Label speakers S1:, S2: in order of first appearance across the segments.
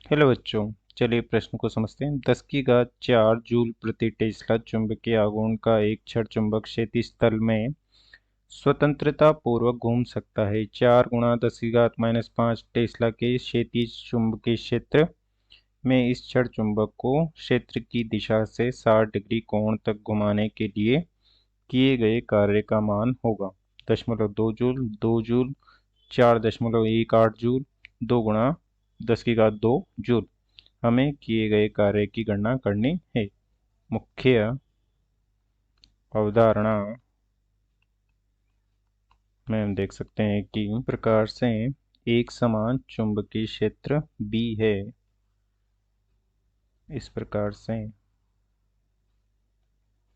S1: Hello बच्चों, चलिए प्रश्न को समझते हैं। 10 की घात 4 जूल प्रति टेस्ला चुंबकीय आघूर्ण का एक छड़ चुंबक क्षैतिज तल में स्वतंत्रता पूर्वक घूम सकता है। 4 × 10⁻⁵ टेस्ला के क्षैतिज चुंबकीय क्षेत्र में इस छड़ चुंबक को क्षेत्र की दिशा से 60 डिग्री कोण तक घुमाने के लिए किए गए कार्य का मान होगा। 2.2 जूल, 2 जूल, 4.18 जूल, 2 × 10⁻² जूल। हमें किए गए कार्य की गणना करनी है। मुख्य अवधारणा में हम देख सकते हैं कि इस प्रकार से एक समान चुंबकीय क्षेत्र B है। इस प्रकार से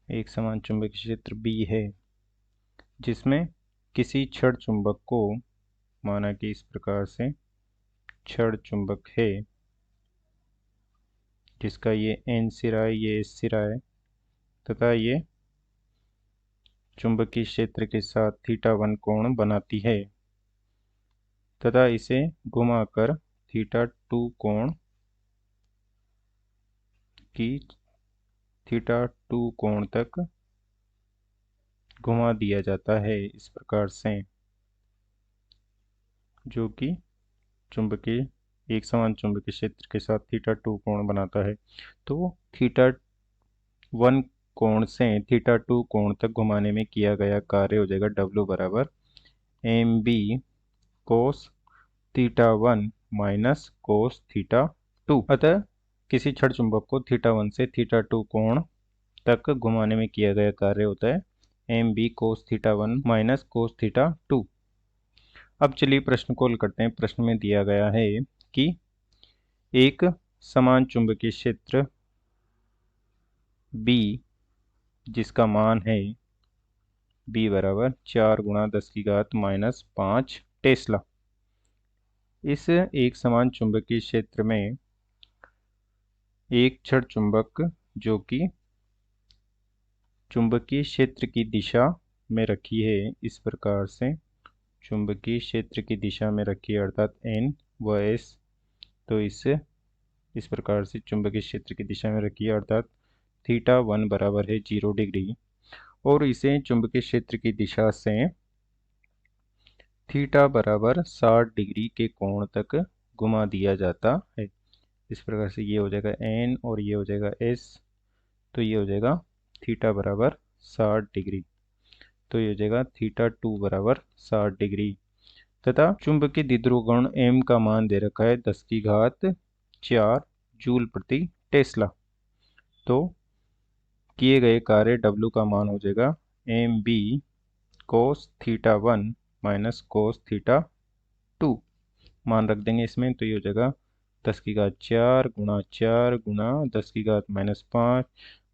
S1: एक समान चुंबकीय क्षेत्र B है जिसमें किसी छड़ चुंबक को, माना कि इस प्रकार से छड़ चुंबक है जिसका ये N सिरा है, ये S सिरा है तथा ये चुंबकीय क्षेत्र के साथ θ1 कोण बनाती है तथा इसे घुमाकर θ2 कोण तक घुमा दिया जाता है। इस प्रकार से जो कि चुंबकीय एक समान चुंबकीय क्षेत्र के साथ θ2 कोण बनाता है। तो θ1 कोण से θ2 कोण तक घुमाने में किया गया कार्य हो जाएगा W बराबर mb cos θ1 माइनस cos θ2। अतः किसी छड़ चुंबक को θ1 से θ2 कोण तक घुमाने में किया गया कार्य होता है mb cos θ1 माइनस cos θ2। अब चलिए प्रश्न को हल करते हैं। प्रश्न में दिया गया है कि एक समान चुंबकीय क्षेत्र B जिसका मान है B बराबर 4 × 10⁻⁵ टेस्ला। इस एक समान चुंबकीय क्षेत्र में एक छड़ चुंबक जो कि चुंबकीय क्षेत्र की दिशा में रखी है, इस प्रकार से चुंबकीय क्षेत्र की दिशा में रखी है अर्थात N व S। तो इस प्रकार से चुंबकीय क्षेत्र की दिशा में रखी है अर्थात θ1 बराबर है 0 डिग्री और इसे चुंबकीय क्षेत्र की दिशा से θ बराबर 60 डिग्री के कोण तक घुमा दिया जाता है। इस प्रकार से ये हो जाएगा N और ये हो जाएगा S। तो ये हो जाएगा θ बराबर 60 डिग्री। तो ये हो जाएगा θ2 बराबर 60 डिग्री तथा चुंबकीय द्विध्रुव गुण M का मान दे रखा है 10⁻⁴ जूल प्रति टेस्ला। तो किए गए कार्य W का मान हो जाएगा mb cos θ1 माइनस cos θ2। मान रख देंगे इसमें, तो ये हो जाएगा 10⁻⁴ गुणा 4 गुणा 10⁻⁵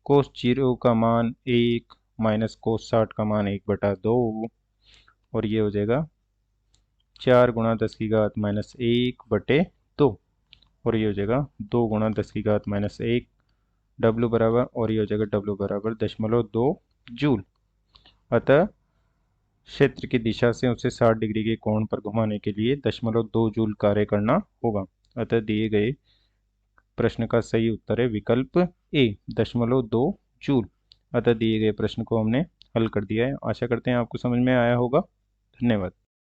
S1: cos 0 का मान 1 माइनस cos 60 का मान 1/2 और ये हो जाएगा 4 × 10⁻⁻1/2 और ये हो जाएगा 2 × 10⁻⁻1 W बराबर और ये हो जाएगा W बराबर 0.2 जूल। अतः क्षेत्र की दिशा से उसे 60 डिग्री के कोण पर घुमाने के लिए 0.2 जूल कार्य करना होगा। अतः दिए गए प्रश्न का सही उत्तर है विकल्प A 0.2 जूल। अतः दिए गए प्रश्न को हमने हल कर दिया है। आशा करते हैं आपको समझ में आया होगा। धन्यवाद।